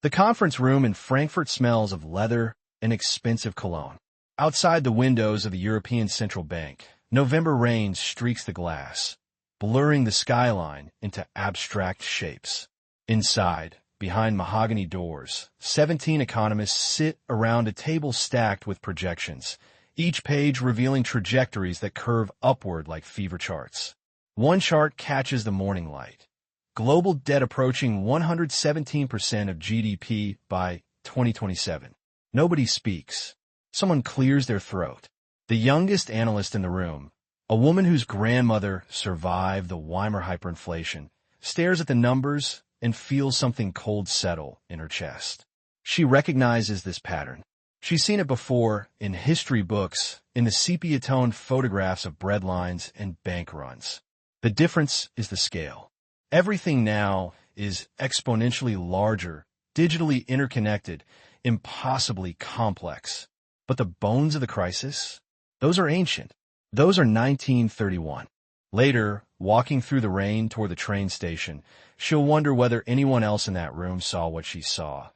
The conference room in Frankfurt smells of leather and expensive cologne. Outside the windows of the European Central Bank, November rain streaks the glass, blurring the skyline into abstract shapes. Inside, behind mahogany doors, 17 economists sit around a table stacked with projections, each page revealing trajectories that curve upward like fever charts. One chart catches the morning light. Global debt approaching 117% of GDP by 2027. Nobody speaks. Someone clears their throat. The youngest analyst in the room, a woman whose grandmother survived the Weimar hyperinflation, stares at the numbers and feels something cold settle in her chest. She recognizes this pattern. She's seen it before in history books, in the sepia-toned photographs of breadlines and bank runs. The difference is the scale. Everything now is exponentially larger, digitally interconnected, impossibly complex. But the bones of the crisis? Those are ancient. Those are 1931. Later, walking through the rain toward the train station, she'll wonder whether anyone else in that room saw what she saw,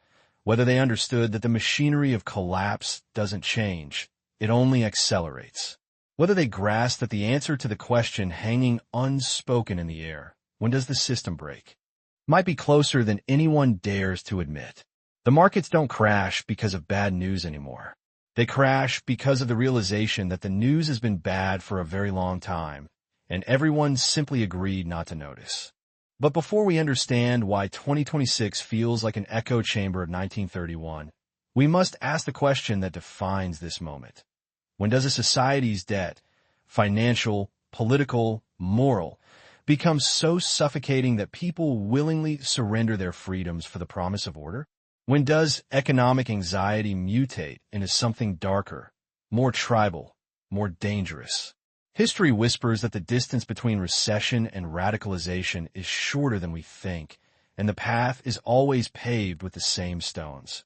whether they understood that the machinery of collapse doesn't change, it only accelerates, whether they grasped that the answer to the question hanging unspoken in the air, when does the system break, might be closer than anyone dares to admit. The markets don't crash because of bad news anymore. They crash because of the realization that the news has been bad for a very long time, and everyone simply agreed not to notice. But before we understand why 2026 feels like an echo chamber of 1931, we must ask the question that defines this moment. When does a society's debt, financial, political, moral, become so suffocating that people willingly surrender their freedoms for the promise of order? When does economic anxiety mutate into something darker, more tribal, more dangerous? History whispers that the distance between recession and radicalization is shorter than we think, and the path is always paved with the same stones.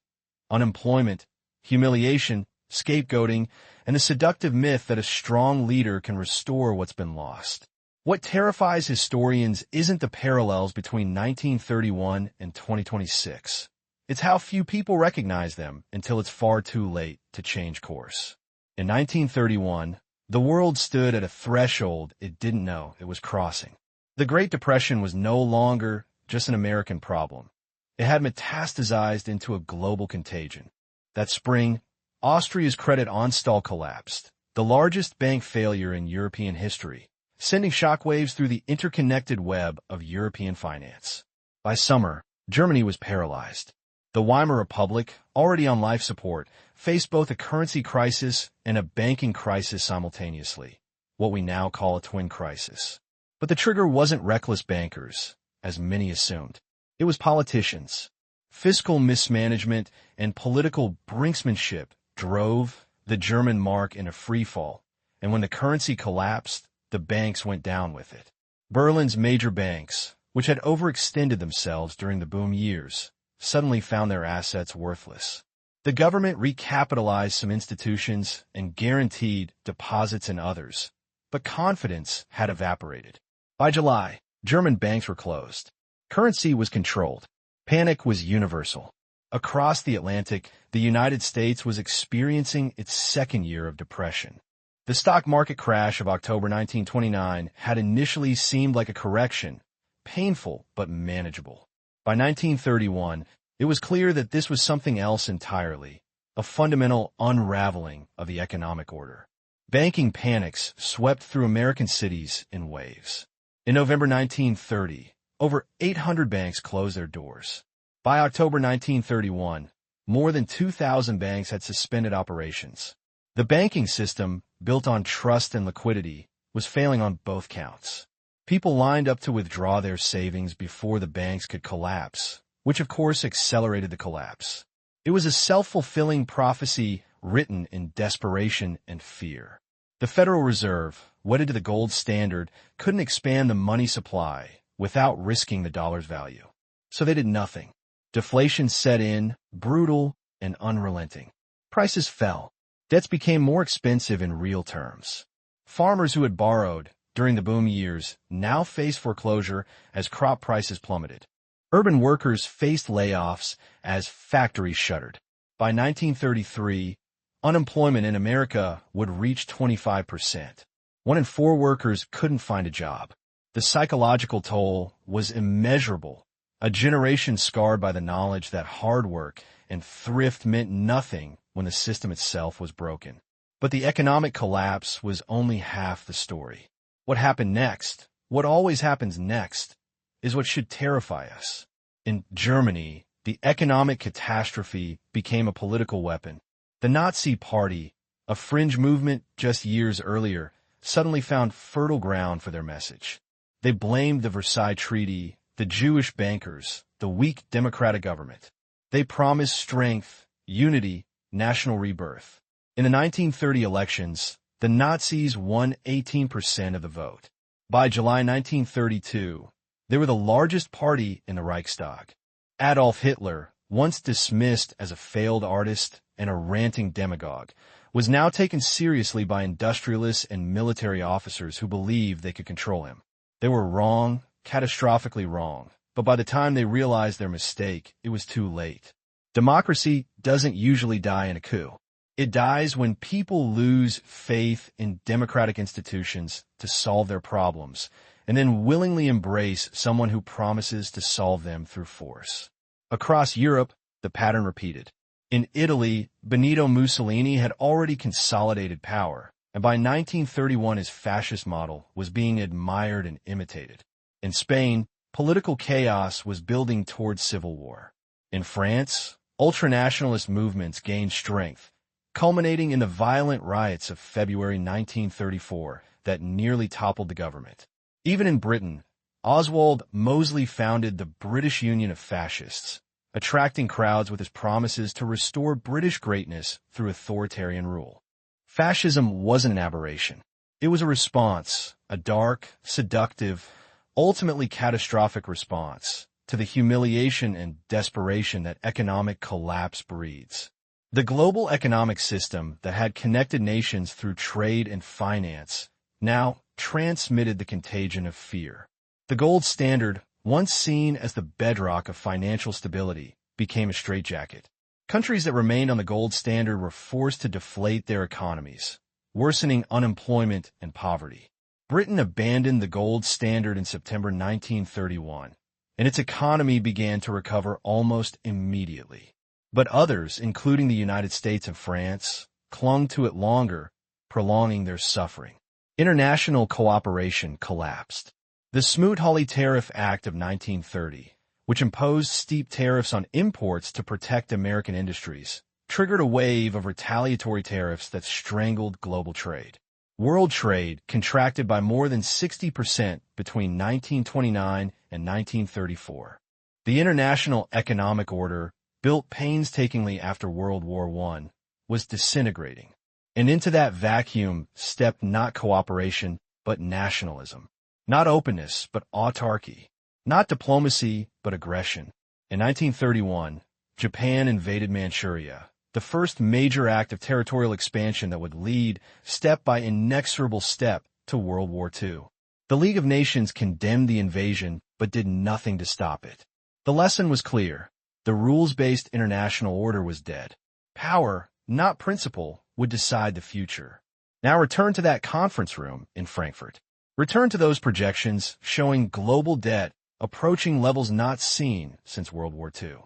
Unemployment, humiliation, scapegoating, and the seductive myth that a strong leader can restore what's been lost. What terrifies historians isn't the parallels between 1931 and 2026. It's how few people recognize them until it's far too late to change course. In 1931, the world stood at a threshold it didn't know it was crossing. The Great Depression was no longer just an American problem. It had metastasized into a global contagion. That spring, Austria's credit onstall collapsed, the largest bank failure in European history, sending shockwaves through the interconnected web of European finance. By summer, Germany was paralyzed. The Weimar Republic, already on life support, faced both a currency crisis and a banking crisis simultaneously, what we now call a twin crisis. But the trigger wasn't reckless bankers, as many assumed. It was politicians. Fiscal mismanagement and political brinksmanship drove the German mark in a freefall, and when the currency collapsed, the banks went down with it. Berlin's major banks, which had overextended themselves during the boom years, suddenly found their assets worthless. The government recapitalized some institutions and guaranteed deposits in others, but confidence had evaporated. By July, German banks were closed. Currency was controlled. Panic was universal. Across the Atlantic, the United States was experiencing its second year of depression. The stock market crash of October 1929 had initially seemed like a correction, painful but manageable. By 1931, it was clear that this was something else entirely, a fundamental unraveling of the economic order. Banking panics swept through American cities in waves. In November 1930, over 800 banks closed their doors. By October 1931, more than 2,000 banks had suspended operations. The banking system, built on trust and liquidity, was failing on both counts. People lined up to withdraw their savings before the banks could collapse, which of course accelerated the collapse. It was a self-fulfilling prophecy written in desperation and fear. The Federal Reserve, wedded to the gold standard, couldn't expand the money supply without risking the dollar's value. So they did nothing. Deflation set in, brutal and unrelenting. Prices fell. Debts became more expensive in real terms. Farmers who had borrowed during the boom years now faced foreclosure as crop prices plummeted. Urban workers faced layoffs as factories shuttered. By 1933, unemployment in America would reach 25%. 1 in 4 workers couldn't find a job. The psychological toll was immeasurable, a generation scarred by the knowledge that hard work and thrift meant nothing when the system itself was broken. But the economic collapse was only half the story. What happened next, what always happens next, is what should terrify us. In Germany, the economic catastrophe became a political weapon. The Nazi Party, a fringe movement just years earlier, suddenly found fertile ground for their message. They blamed the Versailles Treaty, the Jewish bankers, the weak democratic government. They promised strength, unity, national rebirth. In the 1930 elections, the Nazis won 18% of the vote. By July 1932, they were the largest party in the Reichstag. Adolf Hitler, once dismissed as a failed artist and a ranting demagogue, was now taken seriously by industrialists and military officers who believed they could control him. They were wrong, catastrophically wrong, but by the time they realized their mistake, it was too late. Democracy doesn't usually die in a coup. It dies when people lose faith in democratic institutions to solve their problems, and then willingly embrace someone who promises to solve them through force. Across Europe, the pattern repeated. In Italy, Benito Mussolini had already consolidated power, and by 1931 his fascist model was being admired and imitated. In Spain, political chaos was building towards civil war. In France, ultranationalist movements gained strength, culminating in the violent riots of February 1934 that nearly toppled the government. Even in Britain, Oswald Mosley founded the British Union of Fascists, attracting crowds with his promises to restore British greatness through authoritarian rule. Fascism wasn't an aberration. It was a response, a dark, seductive, ultimately catastrophic response to the humiliation and desperation that economic collapse breeds. The global economic system that had connected nations through trade and finance now transmitted the contagion of fear. The gold standard, once seen as the bedrock of financial stability, became a straitjacket. Countries that remained on the gold standard were forced to deflate their economies, worsening unemployment and poverty. Britain abandoned the gold standard in September 1931, and its economy began to recover almost immediately. But others, including the United States and France, clung to it longer, prolonging their suffering. International cooperation collapsed. The Smoot-Hawley Tariff Act of 1930, which imposed steep tariffs on imports to protect American industries, triggered a wave of retaliatory tariffs that strangled global trade. World trade contracted by more than 60% between 1929 and 1934. The international economic order, built painstakingly after World War I, was disintegrating. And into that vacuum stepped not cooperation, but nationalism. Not openness, but autarky. Not diplomacy, but aggression. In 1931, Japan invaded Manchuria, the first major act of territorial expansion that would lead, step by inexorable step, to World War II. The League of Nations condemned the invasion, but did nothing to stop it. The lesson was clear. The rules-based international order was dead. Power, not principle, would decide the future. Now return to that conference room in Frankfurt. Return to those projections showing global debt approaching levels not seen since World War II.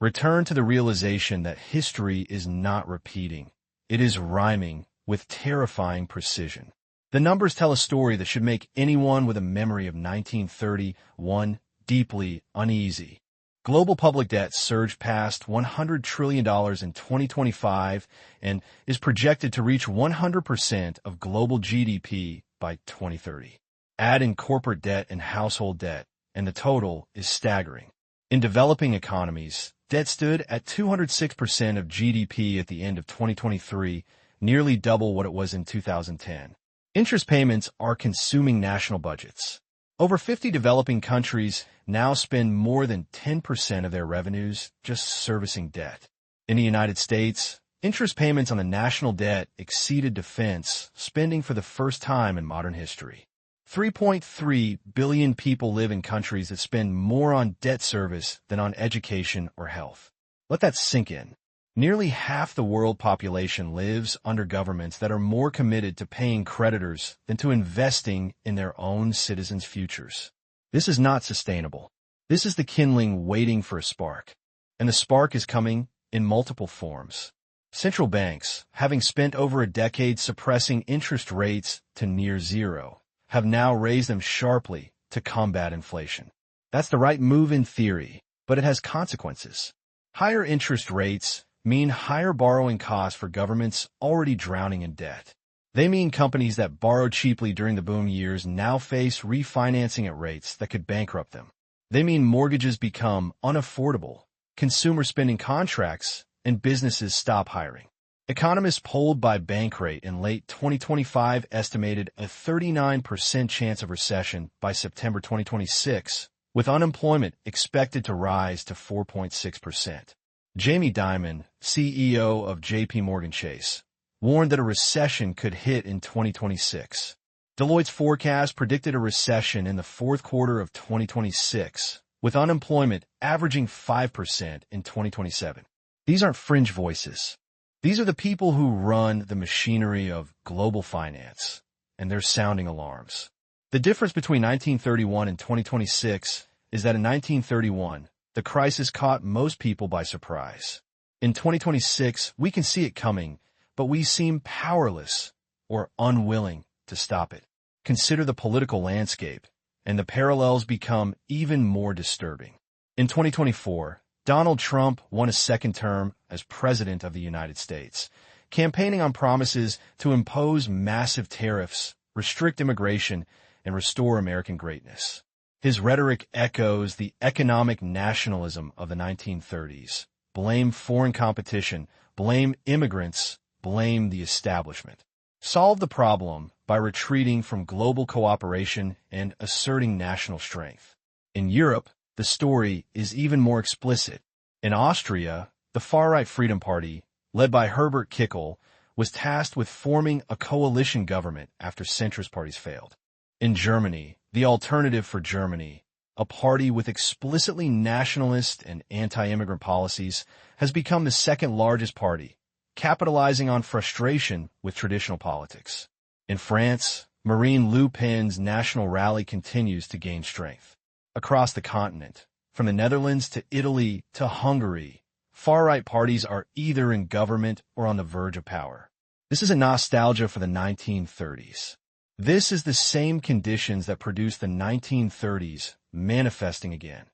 Return to the realization that history is not repeating. It is rhyming with terrifying precision. The numbers tell a story that should make anyone with a memory of 1931 deeply uneasy. Global public debt surged past $100 trillion in 2025 and is projected to reach 100% of global GDP by 2030. Add in corporate debt and household debt, and the total is staggering. In developing economies, debt stood at 206% of GDP at the end of 2023, nearly double what it was in 2010. Interest payments are consuming national budgets. Over 50 developing countries now spend more than 10% of their revenues just servicing debt. In the United States, interest payments on the national debt exceeded defense spending for the first time in modern history. 3.3 billion people live in countries that spend more on debt service than on education or health. Let that sink in. Nearly half the world population lives under governments that are more committed to paying creditors than to investing in their own citizens' futures. This is not sustainable. This is the kindling waiting for a spark. And the spark is coming in multiple forms. Central banks, having spent over a decade suppressing interest rates to near zero, have now raised them sharply to combat inflation. That's the right move in theory, but it has consequences. Higher interest rates mean higher borrowing costs for governments already drowning in debt. They mean companies that borrowed cheaply during the boom years now face refinancing at rates that could bankrupt them. They mean mortgages become unaffordable, consumer spending contracts, and businesses stop hiring. Economists polled by Bankrate in late 2025 estimated a 39% chance of recession by September 2026, with unemployment expected to rise to 4.6%. Jamie Dimon, CEO of J.P. Morgan Chase, warned that a recession could hit in 2026. Deloitte's forecast predicted a recession in the fourth quarter of 2026, with unemployment averaging 5% in 2027. These aren't fringe voices. These are the people who run the machinery of global finance, and they're sounding alarms. The difference between 1931 and 2026 is that in 1931, the crisis caught most people by surprise. In 2026, we can see it coming, but we seem powerless or unwilling to stop it. Consider the political landscape, and the parallels become even more disturbing. In 2024, Donald Trump won a second term as President of the United States, campaigning on promises to impose massive tariffs, restrict immigration, and restore American greatness. His rhetoric echoes the economic nationalism of the 1930s. Blame foreign competition, blame immigrants, blame the establishment. Solve the problem by retreating from global cooperation and asserting national strength. In Europe, the story is even more explicit. In Austria, the far-right Freedom Party, led by Herbert Kickl, was tasked with forming a coalition government after centrist parties failed. In Germany, the Alternative for Germany, a party with explicitly nationalist and anti-immigrant policies, has become the second largest party, capitalizing on frustration with traditional politics. In France, Marine Le Pen's national rally continues to gain strength. Across the continent, from the Netherlands to Italy to Hungary, far-right parties are either in government or on the verge of power. This isn't nostalgia for the 1930s. This is the same conditions that produced the 1930s manifesting again.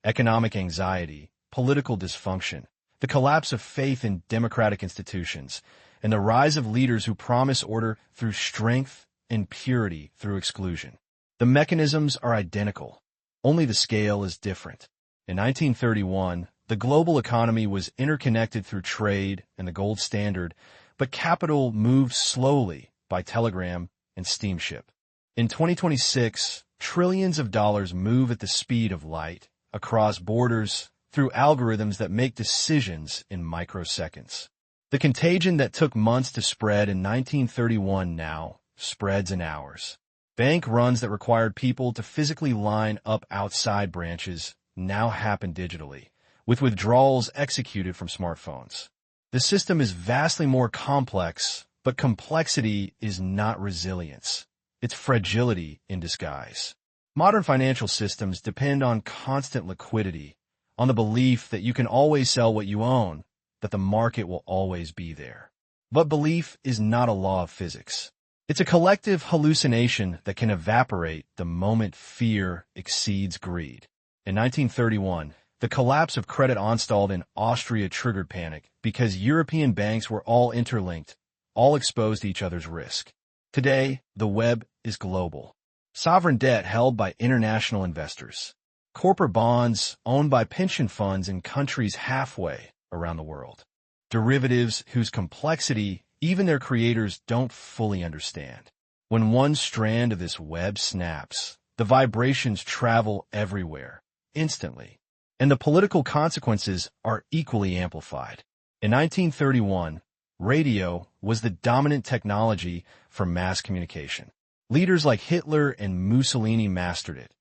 Economic anxiety, political dysfunction, the collapse of faith in democratic institutions, and the rise of leaders who promise order through strength and purity through exclusion. The mechanisms are identical. Only the scale is different. In 1931, the global economy was interconnected through trade and the gold standard, but capital moved slowly by telegram and steamship. In 2026, trillions of dollars move at the speed of light, across borders, through algorithms that make decisions in microseconds. The contagion that took months to spread in 1931 now spreads in hours. Bank runs that required people to physically line up outside branches now happen digitally, with withdrawals executed from smartphones. The system is vastly more complex, but complexity is not resilience. It's fragility in disguise. Modern financial systems depend on constant liquidity, on the belief that you can always sell what you own, that the market will always be there. But belief is not a law of physics. It's a collective hallucination that can evaporate the moment fear exceeds greed. In 1931, the collapse of Credit Anstalt in Austria triggered panic because European banks were all interlinked, all exposed to each other's risk. Today, the web is global. Sovereign debt held by international investors. Corporate bonds owned by pension funds in countries halfway around the world. Derivatives whose complexity even their creators don't fully understand. When one strand of this web snaps, the vibrations travel everywhere, instantly, and the political consequences are equally amplified. In 1931, radio was the dominant technology for mass communication. Leaders like Hitler and Mussolini mastered it,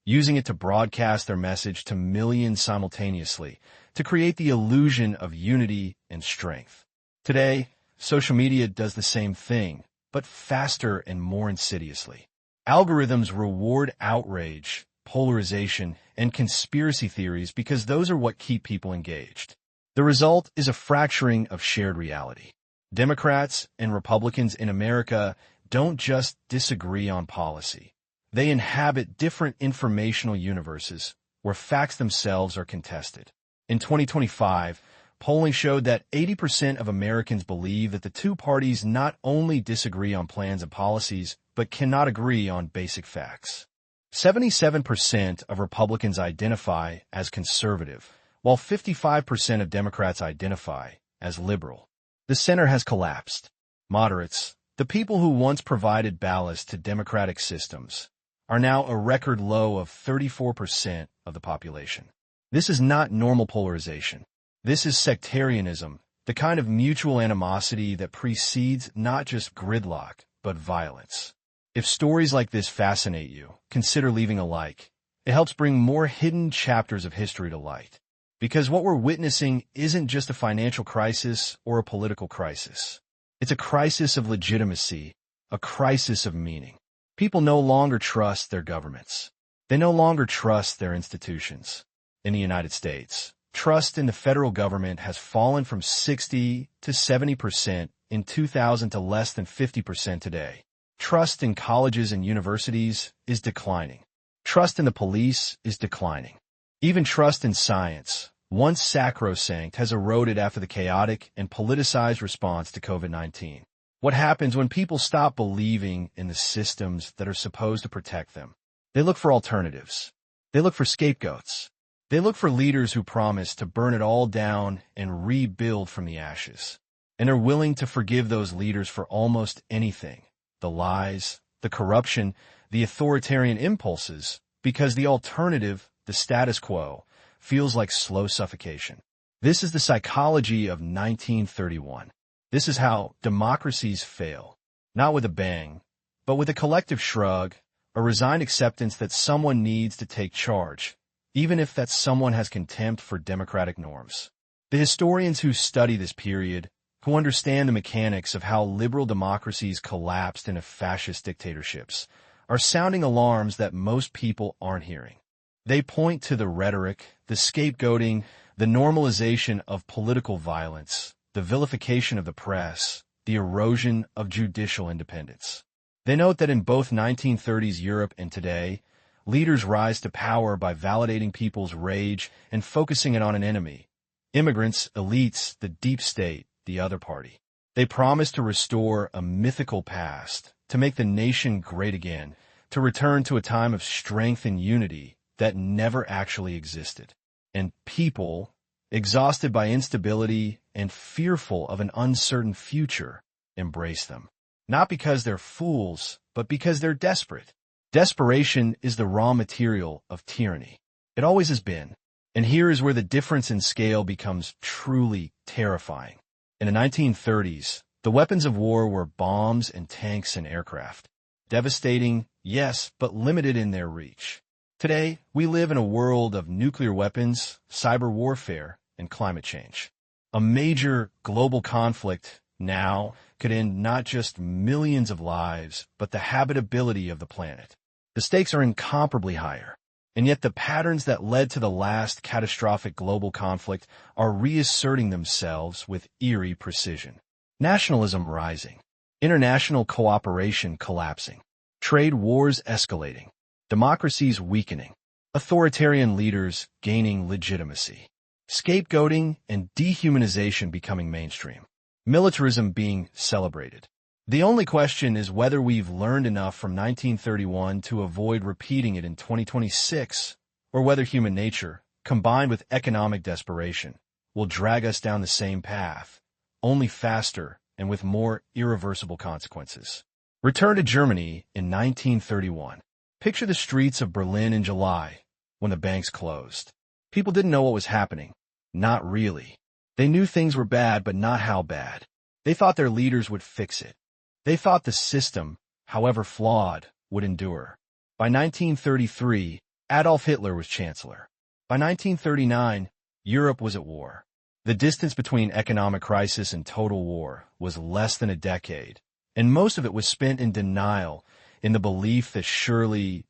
using it to broadcast their message to millions simultaneously, to create the illusion of unity and strength. Today, social media does the same thing, but faster and more insidiously. Algorithms reward outrage, polarization, and conspiracy theories because those are what keep people engaged. The result is a fracturing of shared reality. Democrats and Republicans in America don't just disagree on policy. They inhabit different informational universes where facts themselves are contested. In 2025, polling showed that 80% of Americans believe that the two parties not only disagree on plans and policies, but cannot agree on basic facts. 77% of Republicans identify as conservative, while 55% of Democrats identify as liberal. The center has collapsed. Moderates, the people who once provided ballast to democratic systems, are now a record low of 34% of the population. This is not normal polarization. This is sectarianism, the kind of mutual animosity that precedes not just gridlock, but violence. If stories like this fascinate you, consider leaving a like. It helps bring more hidden chapters of history to light. Because what we're witnessing isn't just a financial crisis or a political crisis. It's a crisis of legitimacy, a crisis of meaning. People no longer trust their governments. They no longer trust their institutions. In the United States, trust in the federal government has fallen from 60 to 70% in 2000 to less than 50% today. Trust in colleges and universities is declining. Trust in the police is declining. Even trust in science, once sacrosanct, has eroded after the chaotic and politicized response to COVID-19. What happens when people stop believing in the systems that are supposed to protect them? They look for alternatives. They look for scapegoats. They look for leaders who promise to burn it all down and rebuild from the ashes. And are willing to forgive those leaders for almost anything. The lies, the corruption, the authoritarian impulses, because the alternative, the status quo, feels like slow suffocation. This is the psychology of 1931. This is how democracies fail. Not with a bang, but with a collective shrug, a resigned acceptance that someone needs to take charge, even if that someone has contempt for democratic norms. The historians who study this period, who understand the mechanics of how liberal democracies collapsed into fascist dictatorships, are sounding alarms that most people aren't hearing. They point to the rhetoric, the scapegoating, the normalization of political violence, the vilification of the press, the erosion of judicial independence. They note that in both 1930s Europe and today, leaders rise to power by validating people's rage and focusing it on an enemy. Immigrants, elites, the deep state, the other party. They promise to restore a mythical past, to make the nation great again, to return to a time of strength and unity that never actually existed. And people, exhausted by instability and fearful of an uncertain future, embrace them. Not because they're fools, but because they're desperate. Desperation is the raw material of tyranny. It always has been. And here is where the difference in scale becomes truly terrifying. In the 1930s, the weapons of war were bombs and tanks and aircraft. Devastating, yes, but limited in their reach. Today, we live in a world of nuclear weapons, cyber warfare, and climate change. A major global conflict now could end not just millions of lives, but the habitability of the planet. The stakes are incomparably higher. And yet the patterns that led to the last catastrophic global conflict are reasserting themselves with eerie precision. Nationalism rising. International cooperation collapsing. Trade wars escalating. Democracies weakening. Authoritarian leaders gaining legitimacy. Scapegoating and dehumanization becoming mainstream. Militarism being celebrated. The only question is whether we've learned enough from 1931 to avoid repeating it in 2026, or whether human nature, combined with economic desperation, will drag us down the same path, only faster and with more irreversible consequences. Return to Germany in 1931. Picture the streets of Berlin in July, when the banks closed. People didn't know what was happening. Not really. They knew things were bad, but not how bad. They thought their leaders would fix it. They thought the system, however flawed, would endure. By 1933, Adolf Hitler was chancellor. By 1939, Europe was at war. The distance between economic crisis and total war was less than a decade, and most of it was spent in denial, in the belief that surely,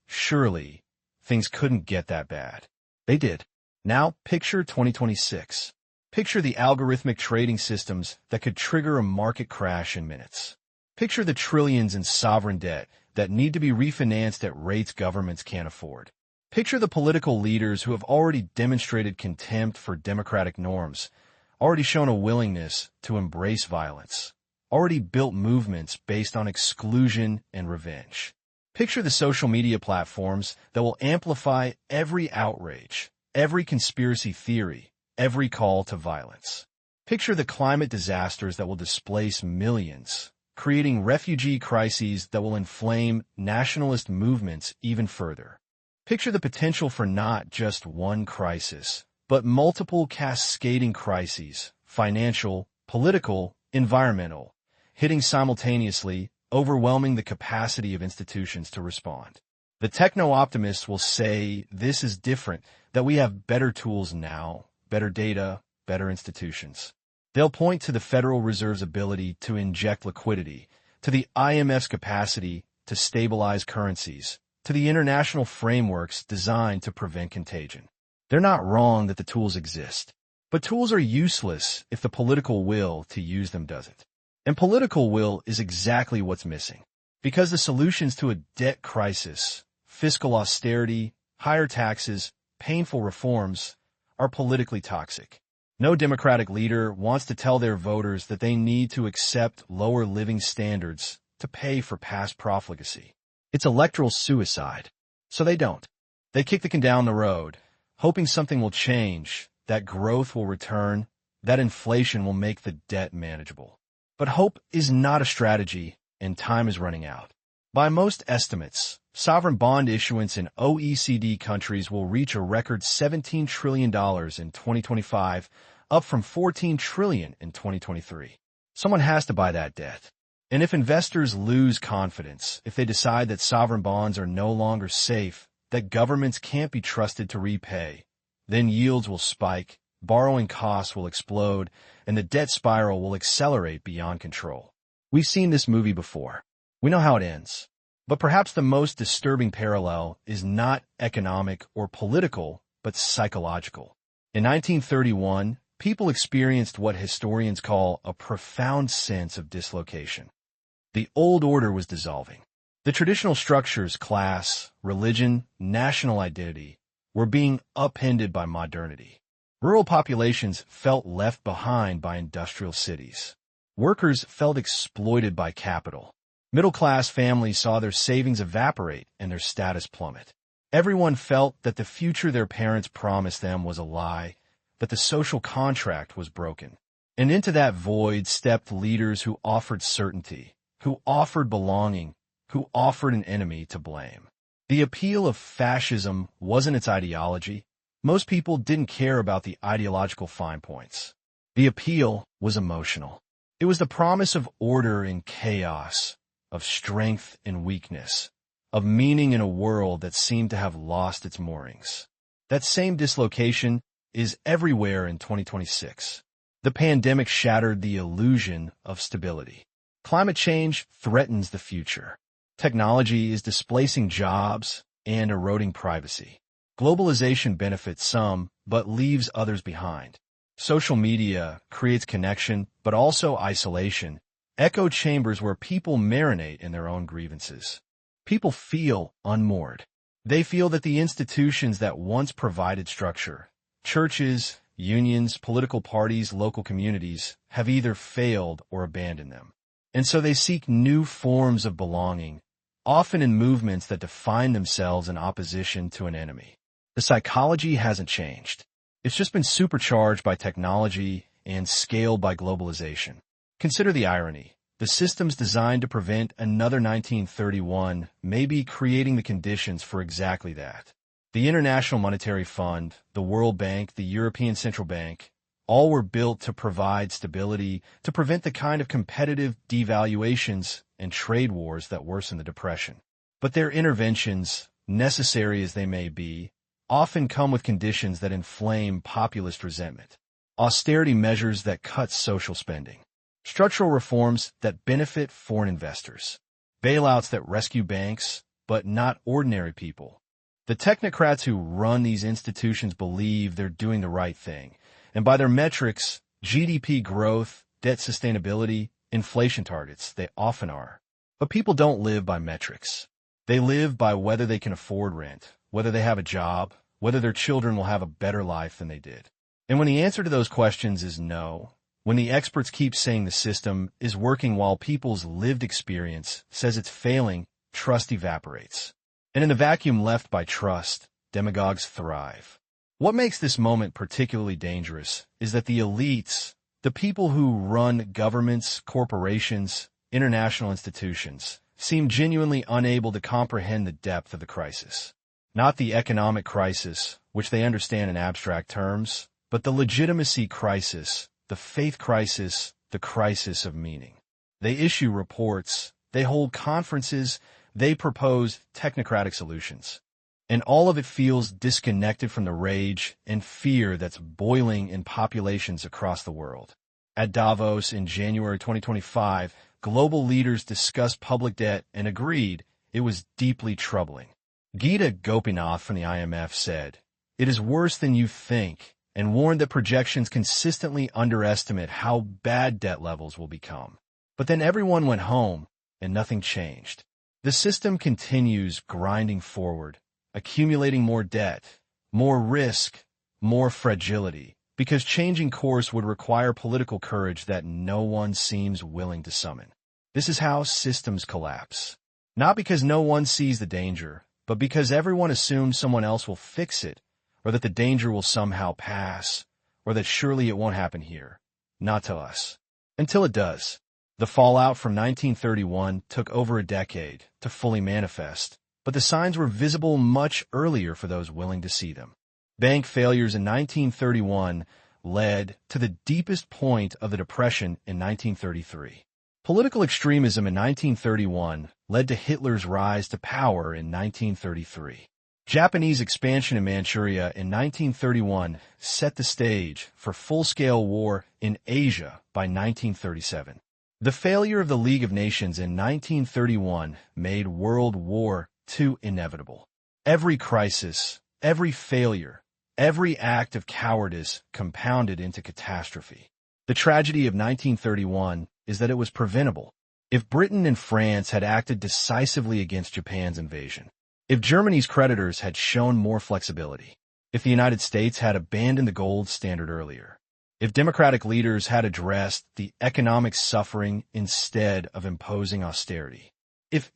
things couldn't get that bad. They did. Now, picture 2026. Picture the algorithmic trading systems that could trigger a market crash in minutes. Picture the trillions in sovereign debt that need to be refinanced at rates governments can't afford. Picture the political leaders who have already demonstrated contempt for democratic norms, already shown a willingness to embrace violence, already built movements based on exclusion and revenge. Picture the social media platforms that will amplify every outrage, every conspiracy theory, every call to violence. Picture the climate disasters that will displace millions, creating refugee crises that will inflame nationalist movements even further. Picture the potential for not just one crisis, but multiple cascading crises, financial, political, environmental, hitting simultaneously, overwhelming the capacity of institutions to respond. The techno-optimists will say this is different, that we have better tools now, better data, better institutions. They'll point to the Federal Reserve's ability to inject liquidity, to the IMF's capacity to stabilize currencies, to the international frameworks designed to prevent contagion. They're not wrong that the tools exist, but tools are useless if the political will to use them doesn't. And political will is exactly what's missing. Because the solutions to a debt crisis, fiscal austerity, higher taxes, painful reforms, are politically toxic. No democratic leader wants to tell their voters that they need to accept lower living standards to pay for past profligacy. It's electoral suicide. So they don't. They kick the can down the road, hoping something will change, that growth will return, that inflation will make the debt manageable. But hope is not a strategy, and time is running out. By most estimates, sovereign bond issuance in OECD countries will reach a record $17 trillion in 2025, up from $14 trillion in 2023. Someone has to buy that debt. And if investors lose confidence, if they decide that sovereign bonds are no longer safe, that governments can't be trusted to repay, then yields will spike, borrowing costs will explode, and the debt spiral will accelerate beyond control. We've seen this movie before. We know how it ends. But perhaps the most disturbing parallel is not economic or political, but psychological. In 1931, people experienced what historians call a profound sense of dislocation. The old order was dissolving. The traditional structures, class, religion, national identity, were being upended by modernity. Rural populations felt left behind by industrial cities. Workers felt exploited by capital. Middle-class families saw their savings evaporate and their status plummet. Everyone felt that the future their parents promised them was a lie, that the social contract was broken. And into that void stepped leaders who offered certainty, who offered belonging, who offered an enemy to blame. The appeal of fascism wasn't its ideology. Most people didn't care about the ideological fine points. The appeal was emotional. It was the promise of order in chaos, of strength in weakness, of meaning in a world that seemed to have lost its moorings. That same dislocation is everywhere in 2026. The pandemic shattered the illusion of stability. Climate change threatens the future. Technology is displacing jobs and eroding privacy. Globalization benefits some, but leaves others behind. Social media creates connection, but also isolation, echo chambers where people marinate in their own grievances. People feel unmoored. They feel that the institutions that once provided structure, churches, unions, political parties, local communities, have either failed or abandoned them. And so they seek new forms of belonging, often in movements that define themselves in opposition to an enemy. The psychology hasn't changed. It's just been supercharged by technology and scaled by globalization. Consider the irony. The systems designed to prevent another 1931 may be creating the conditions for exactly that. The International Monetary Fund, the World Bank, the European Central Bank, All were built to provide stability, to prevent the kind of competitive devaluations and trade wars that worsened the Depression. But their interventions, necessary as they may be, often come with conditions that inflame populist resentment. Austerity measures that cut social spending. Structural reforms that benefit foreign investors. Bailouts that rescue banks, but not ordinary people. The technocrats who run these institutions believe they're doing the right thing, and by their metrics, GDP growth, debt sustainability, inflation targets, they often are. But people don't live by metrics. They live by whether they can afford rent, whether they have a job, whether their children will have a better life than they did. And when the answer to those questions is no, when the experts keep saying the system is working while people's lived experience says it's failing, trust evaporates. And in the vacuum left by trust, demagogues thrive. What makes this moment particularly dangerous is that the elites, the people who run governments, corporations, international institutions, seem genuinely unable to comprehend the depth of the crisis. Not the economic crisis, which they understand in abstract terms, but the legitimacy crisis, the faith crisis, the crisis of meaning. They issue reports, they hold conferences, they propose technocratic solutions. And all of it feels disconnected from the rage and fear that's boiling in populations across the world. At Davos in January 2025, global leaders discussed public debt and agreed it was deeply troubling. Geeta Gopinath from the IMF said, "It is worse than you think," and warned that projections consistently underestimate how bad debt levels will become. But then everyone went home, and nothing changed. The system continues grinding forward, accumulating more debt, more risk, more fragility, because changing course would require political courage that no one seems willing to summon. This is how systems collapse. Not because no one sees the danger, but because everyone assumes someone else will fix it, or that the danger will somehow pass, or that surely it won't happen here, not to us. Until it does. The fallout from 1931 took over a decade to fully manifest, but the signs were visible much earlier for those willing to see them. Bank failures in 1931 led to the deepest point of the Depression in 1933. Political extremism in 1931 led to Hitler's rise to power in 1933. Japanese expansion in Manchuria in 1931 set the stage for full-scale war in Asia by 1937. The failure of the League of Nations in 1931 made World War II inevitable. Every crisis, every failure, every act of cowardice compounded into catastrophe. The tragedy of 1931 is that it was preventable. If Britain and France had acted decisively against Japan's invasion, if Germany's creditors had shown more flexibility, if the United States had abandoned the gold standard earlier, if democratic leaders had addressed the economic suffering instead of imposing austerity, if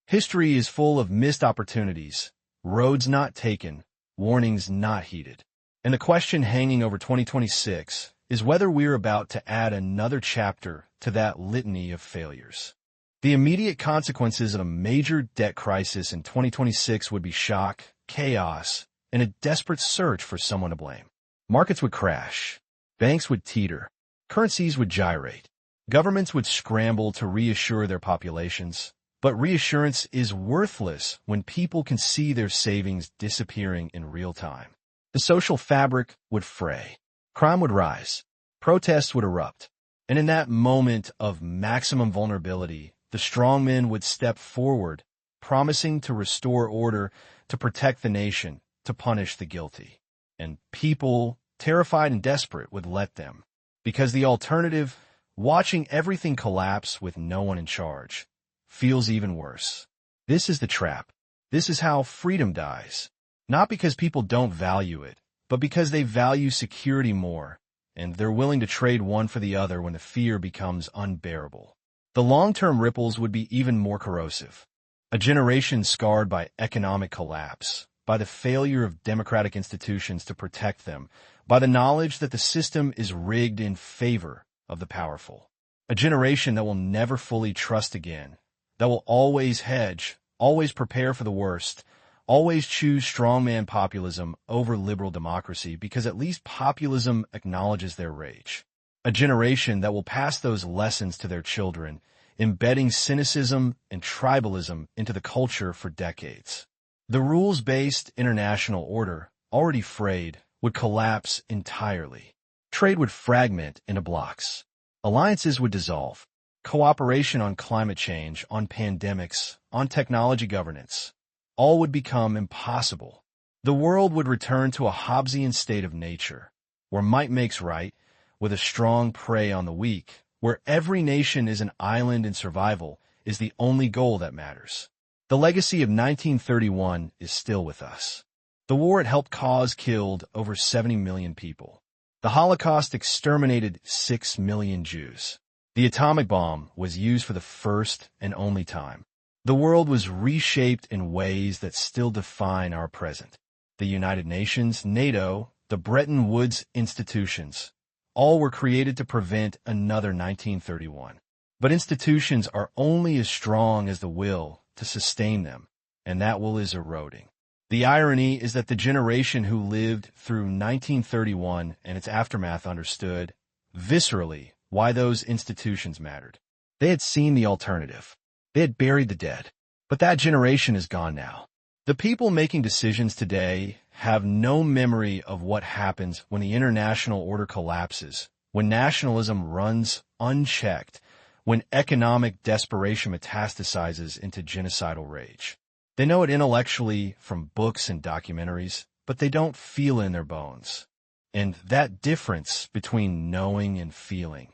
history is full of missed opportunities, roads not taken, warnings not heeded. And the question hanging over 2026 is whether we're about to add another chapter to that litany of failures. The immediate consequences of a major debt crisis in 2026 would be shock, chaos, and a desperate search for someone to blame. Markets would crash. Banks would teeter. Currencies would gyrate. Governments would scramble to reassure their populations. But reassurance is worthless when people can see their savings disappearing in real time. The social fabric would fray. Crime would rise. Protests would erupt. And in that moment of maximum vulnerability, the strongmen would step forward, promising to restore order, to protect the nation, to punish the guilty. And people, terrified and desperate, would let them. Because the alternative, watching everything collapse with no one in charge, feels even worse. This is the trap. This is how freedom dies. Not because people don't value it, but because they value security more, and they're willing to trade one for the other when the fear becomes unbearable. The long-term ripples would be even more corrosive. A generation scarred by economic collapse, by the failure of democratic institutions to protect them, by the knowledge that the system is rigged in favor of the powerful. A generation that will never fully trust again, that will always hedge, always prepare for the worst, always choose strongman populism over liberal democracy because at least populism acknowledges their rage. A generation that will pass those lessons to their children, embedding cynicism and tribalism into the culture for decades. The rules-based international order, already frayed, would collapse entirely. Trade would fragment into blocks. Alliances would dissolve. Cooperation on climate change, on pandemics, on technology governance, all would become impossible. The world would return to a Hobbesian state of nature, where might makes right, with a strong prey on the weak, where every nation is an island and survival is the only goal that matters. The legacy of 1931 is still with us. The war it helped cause killed over 70 million people. The Holocaust exterminated 6 million Jews. The atomic bomb was used for the first and only time. The world was reshaped in ways that still define our present. The United Nations, NATO, the Bretton Woods institutions, all were created to prevent another 1931. But institutions are only as strong as the will to sustain them, and that will is eroding. The irony is that the generation who lived through 1931 and its aftermath understood, viscerally, why those institutions mattered. They had seen the alternative. They had buried the dead. But that generation is gone now. The people making decisions today have no memory of what happens when the international order collapses, when nationalism runs unchecked, when economic desperation metastasizes into genocidal rage. They know it intellectually from books and documentaries, but they don't feel it in their bones. And that difference between knowing and feeling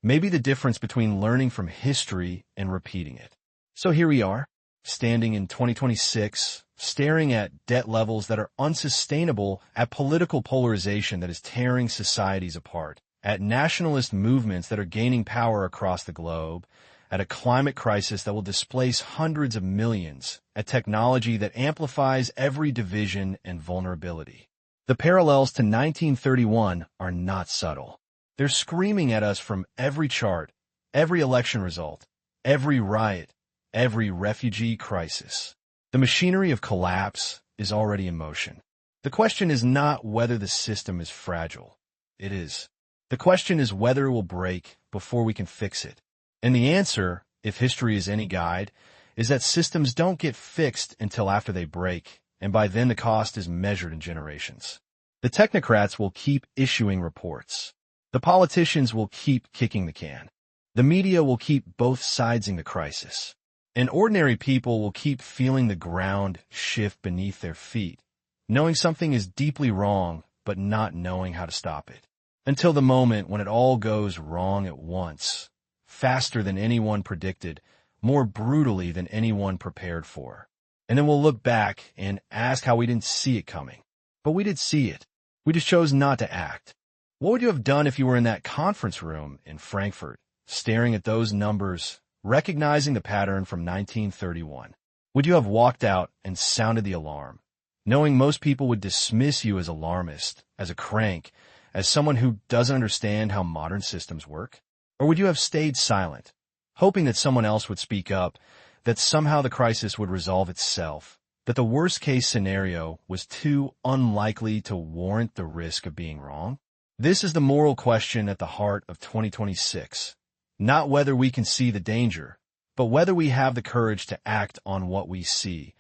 may be the difference between learning from history and repeating it. So here we are, standing in 2026, staring at debt levels that are unsustainable, at political polarization that is tearing societies apart, at nationalist movements that are gaining power across the globe, at a climate crisis that will displace hundreds of millions, at technology that amplifies every division and vulnerability. The parallels to 1931 are not subtle. They're screaming at us from every chart, every election result, every riot, every refugee crisis. The machinery of collapse is already in motion. The question is not whether the system is fragile. It is. The question is whether it will break before we can fix it. And the answer, if history is any guide, is that systems don't get fixed until after they break, and by then the cost is measured in generations. The technocrats will keep issuing reports. The politicians will keep kicking the can. The media will keep both sidesing the crisis. And ordinary people will keep feeling the ground shift beneath their feet, knowing something is deeply wrong, but not knowing how to stop it. Until the moment when it all goes wrong at once, faster than anyone predicted, more brutally than anyone prepared for. And then we'll look back and ask how we didn't see it coming. But we did see it. We just chose not to act. What would you have done if you were in that conference room in Frankfurt, staring at those numbers, recognizing the pattern from 1931? Would you have walked out and sounded the alarm, knowing most people would dismiss you as alarmist, as a crank, as someone who doesn't understand how modern systems work? Or would you have stayed silent, hoping that someone else would speak up, that somehow the crisis would resolve itself, that the worst-case scenario was too unlikely to warrant the risk of being wrong? This is the moral question at the heart of 2026. Not whether we can see the danger, but whether we have the courage to act on what we see,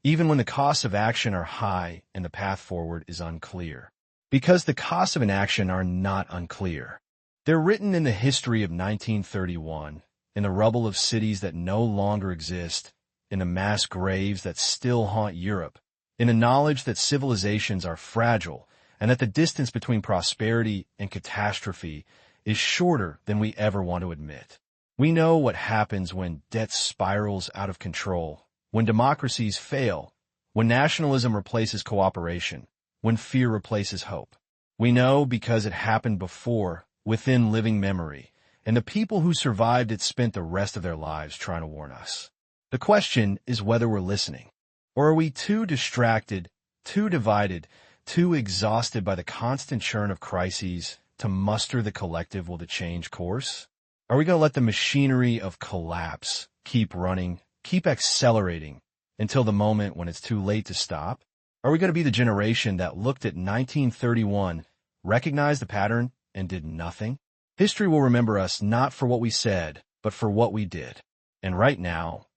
even when the costs of action are high and the path forward is unclear. Because the costs of inaction are not unclear. They're written in the history of 1931, in the rubble of cities that no longer exist, in the mass graves that still haunt Europe, in the knowledge that civilizations are fragile and that the distance between prosperity and catastrophe is shorter than we ever want to admit. We know what happens when debt spirals out of control, when democracies fail, when nationalism replaces cooperation, when fear replaces hope. We know because it happened before, within living memory, and the people who survived it spent the rest of their lives trying to warn us. The question is whether we're listening, or are we too distracted, too divided, too exhausted by the constant churn of crises to muster the collective will to change course? Are we going to let the machinery of collapse keep running, keep accelerating, until the moment when it's too late to stop? Are we going to be the generation that looked at 1931, recognized the pattern, and did nothing? History will remember us not for what we said, but for what we did. And right now,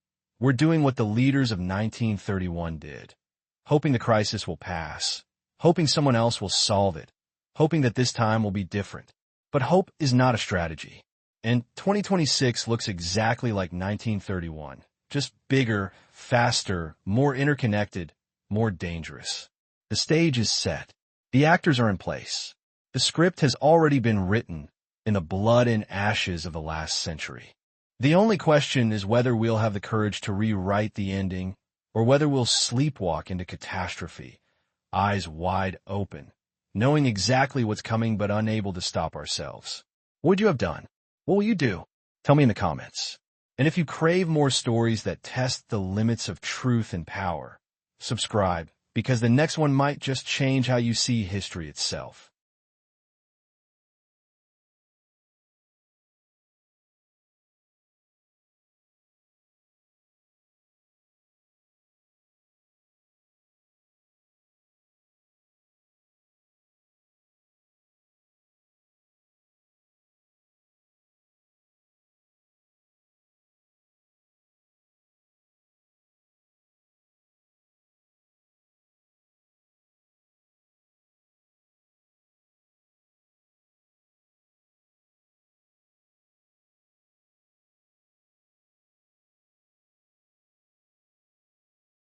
we're doing what the leaders of 1931 did, hoping the crisis will pass, hoping someone else will solve it, hoping that this time will be different. But hope is not a strategy. And 2026 looks exactly like 1931, just bigger, faster, more interconnected, more dangerous. The stage is set. The actors are in place. The script has already been written in the blood and ashes of the last century. The only question is whether we'll have the courage to rewrite the ending or whether we'll sleepwalk into catastrophe, eyes wide open, knowing exactly what's coming but unable to stop ourselves. What would you have done? What will you do? Tell me in the comments. And if you crave more stories that test the limits of truth and power, subscribe, because the next one might just change how you see history itself.